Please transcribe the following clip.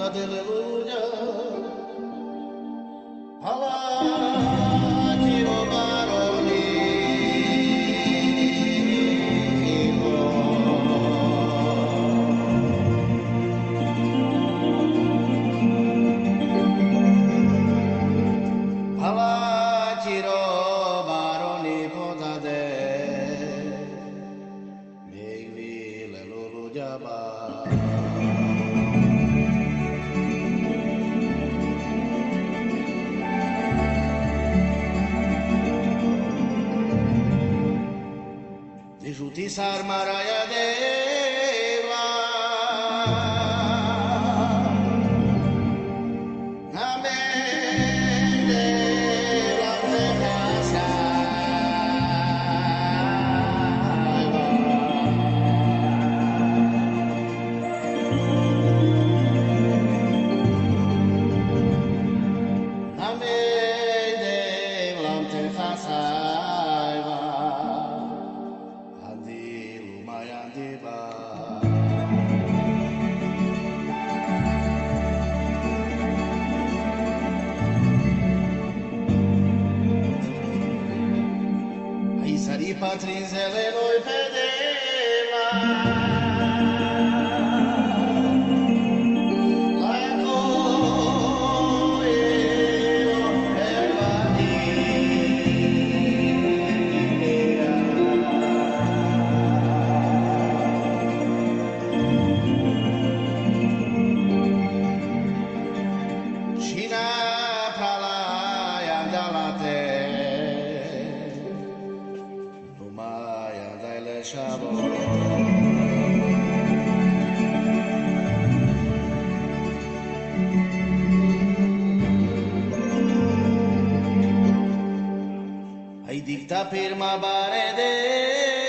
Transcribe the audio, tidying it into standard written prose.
aleluia. Alatiro baroni. Alatiro baroni potade. Megvi aleluia ba. Juti sarmaraya deva name deva devasa name deva devasa Sari patrinzele noi vedeva la coeo per la via Cina pralaya andalate Ai dicta firma bare de